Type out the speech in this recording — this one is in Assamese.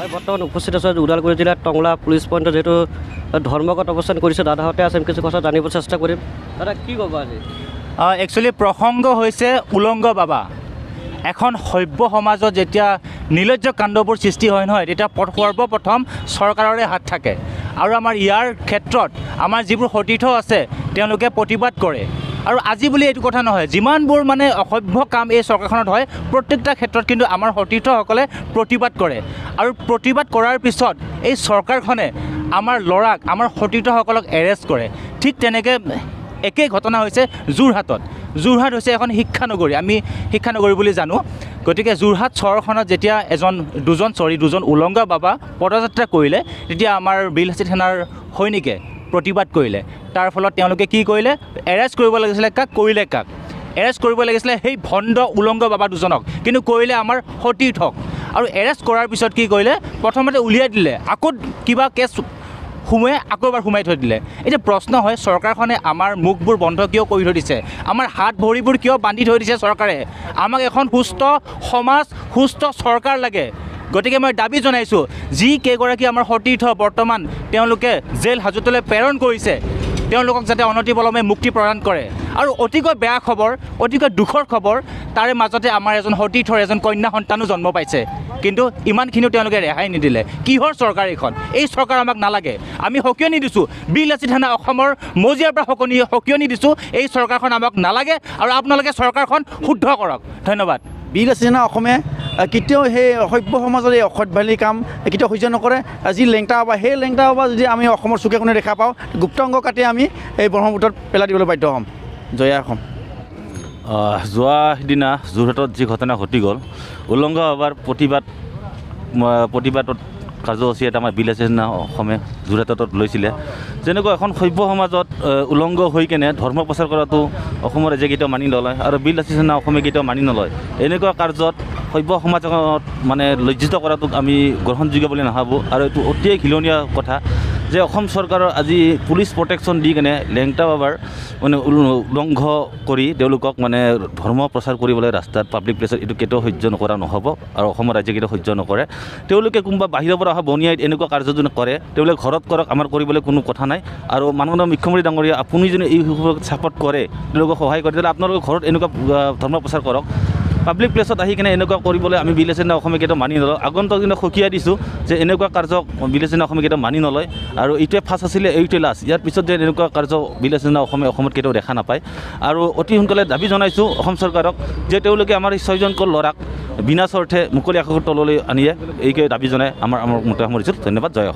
মই বৰ্তমান উপস্থিত আছোঁ ওদালগুৰি জিলাৰ টংলা পুলিচ পইণ্টত যেহেতু ধৰ্মঘট অৱস্থান কৰিছে দাদাহঁতে আছে কিছু কথা জানিব চেষ্টা কৰিম দাদা কি ক'ব আজি একচুৱেলি প্ৰসংগ হৈছে উলংগ বাবা এখন সভ্য সমাজত যেতিয়া নিৰ্লজ্জ কাণ্ডবোৰ সৃষ্টি হয় নহয় তেতিয়া সৰ্বপ্ৰথম চৰকাৰৰে হাত থাকে আৰু আমাৰ ইয়াৰ ক্ষেত্ৰত আমাৰ যিবোৰ সতীৰ্থ আছে তেওঁলোকে প্ৰতিবাদ কৰে আৰু আজি বুলি এইটো কথা নহয় যিমানবোৰ মানে অসভ্য কাম এই চৰকাৰখনত হয় প্ৰত্যেকটা ক্ষেত্ৰত কিন্তু আমাৰ সতীৰ্থসকলে প্ৰতিবাদ কৰে আৰু প্ৰতিবাদ কৰাৰ পিছত এই চৰকাৰখনে আমাৰ ল'ৰাক আমাৰ সতীৰ্থসকলক এৰেষ্ট কৰে ঠিক তেনেকৈ একেই ঘটনা হৈছে যোৰহাট হৈছে এখন শিক্ষানগৰী আমি শিক্ষানগৰী বুলি জানো গতিকে যোৰহাট চহৰখনত যেতিয়া দুজন উলংগ বাবা পদযাত্ৰা কৰিলে তেতিয়া আমাৰ বিলহাচি থানাৰ সৈনিকে প্ৰতিবাদ কৰিলে তাৰ ফলত তেওঁলোকে কি কৰিলে এৰেষ্ট কৰিব লাগিছিলে কাক এৰেষ্ট কৰিব লাগিছিলে সেই ভণ্ড উলংগ বাবা দুজনক কিন্তু কৰিলে আমাৰ সতীৰ্থক আৰু এৰেষ্ট কৰাৰ পিছত কি কৰিলে প্ৰথমতে উলিয়াই দিলে আকৌ কিবা কেছ আকৌ এবাৰ সোমাই থৈ দিলে এতিয়া প্ৰশ্ন হয় চৰকাৰখনে আমাৰ মুখবোৰ বন্ধ কিয় কৰি থৈ দিছে আমাৰ হাত ভৰিবোৰ কিয় বান্ধি থৈ দিছে চৰকাৰে আমাক এখন সুস্থ সমাজ সুস্থ চৰকাৰ লাগে গতিকে মই দাবী জনাইছোঁ যি কেইগৰাকী আমাৰ সতীৰ্থ বৰ্তমান তেওঁলোকে জেল হাজতলৈ প্ৰেৰণ কৰিছে তেওঁলোকক যাতে অনতিপলমে মুক্তি প্ৰদান কৰে আৰু অতিকৈ বেয়া খবৰ অতিকৈ দুখৰ খবৰ তাৰে মাজতে আমাৰ এজন সতীৰ্থৰ এজন কন্যা সন্তানো জন্ম পাইছে কিন্তু ইমানখিনিও তেওঁলোকে ৰেহাই নিদিলে কিহৰ চৰকাৰ এইখন এই চৰকাৰ আমাক নালাগে আমি সকিয়নি দিছোঁ বিলহাচি থানা অসমৰ মজিয়াৰ পৰা সকিয়নি দিছোঁ এই চৰকাৰখন আমাক নালাগে আৰু আপোনালোকে চৰকাৰখন শুদ্ধ কৰক ধন্যবাদ বিলহাচি থানা অসমে কেতিয়াও সেই সভ্য সমাজৰ এই অসভ্যালি কাম কেতিয়াও সহ্য নকৰে যি লেংটা বা সেই লেংটা বা যদি আমি অসমৰ চুকে কোণে দেখা পাওঁ গুপ্তাংগ কাটি আমি এই ব্ৰহ্মপুত্ৰত পেলাই দিবলৈ বাধ্য হ'ম জয় অসম যোৱা সিদিনা যোৰহাটত যি ঘটনা ঘটি গ'ল উলংগ বাবাৰ প্ৰতিবাদত কাৰ্যসূচী এটা আমাৰ বিলহাচি থানা অসমে যোৰহাটত লৈছিলে যেনেকৈ এখন সভ্য সমাজত উলংগ হৈ কেনে ধৰ্ম প্ৰচাৰ কৰাটো অসমৰ ৰাইজে কেতিয়াও মানি নলয় আৰু বিলহাচি থানা অসমে কেতিয়াও মানি নলয় এনেকুৱা কাৰ্যত সভ্য সমাজত মানে লজ্জিত কৰাটোক আমি গ্ৰহণযোগ্য বুলি নাভাবোঁ আৰু এইটো অতিয়ে ঘিলনীয়া কথা যে অসম চৰকাৰৰ আজি পুলিচ প্ৰটেকশ্যন দি কেনে লেংটা বাবাৰ মানে উলংঘ কৰি তেওঁলোকক মানে ধৰ্ম প্ৰচাৰ কৰিবলৈ ৰাস্তাত পাব্লিক প্লেছত এইটো কেতিয়াও সহ্য নকৰা নহ'ব আৰু অসমৰ ৰাইজে কেতিয়াও সহ্য নকৰে তেওঁলোকে কোনোবা বাহিৰৰ পৰা অহা বনিয়াইত এনেকুৱা কাৰ্য যদি কৰে তেওঁলোকে ঘৰত কৰক আমাৰ কৰিবলৈ কোনো কথা নাই আৰু মাননীয় মুখ্যমন্ত্ৰী ডাঙৰীয়া আপুনি যদি এই ছাপোৰ্ট কৰে তেওঁলোকক সহায় কৰে তেতিয়াহ'লে আপোনালোকে ঘৰত এনেকুৱা ধৰ্ম প্ৰচাৰ কৰক পাব্লিক প্লেছত আহি কিনে এনেকুৱা কৰিবলৈ আমি বিলহাচি থানা অসমে কেতিয়াও মানি নলওঁ আগন্তুক দিনত সকীয়াই দিছোঁ যে এনেকুৱা কাৰ্য বিলহাচি থানা অসমে কেতিয়াও মানি নলয় আৰু এইটোৱে ফাৰ্ষ্ট আছিলে এইটোৱে লাষ্ট ইয়াৰ পিছত যে এনেকুৱা কাৰ্য বিলহাচি থানা অসমত কেতিয়াও দেখা নাপায় আৰু অতি সোনকালে দাবী জনাইছোঁ অসম চৰকাৰক যে তেওঁলোকে আমাৰ এই 6জনকৈ ল'ৰাক বিনা স্বাৰ্থে মুকলি আকাশৰ তললৈ আনিয়ে এইকে দাবী জনাই আমাৰ মতে সামৰিছোঁ ধন্যবাদ জয় অসম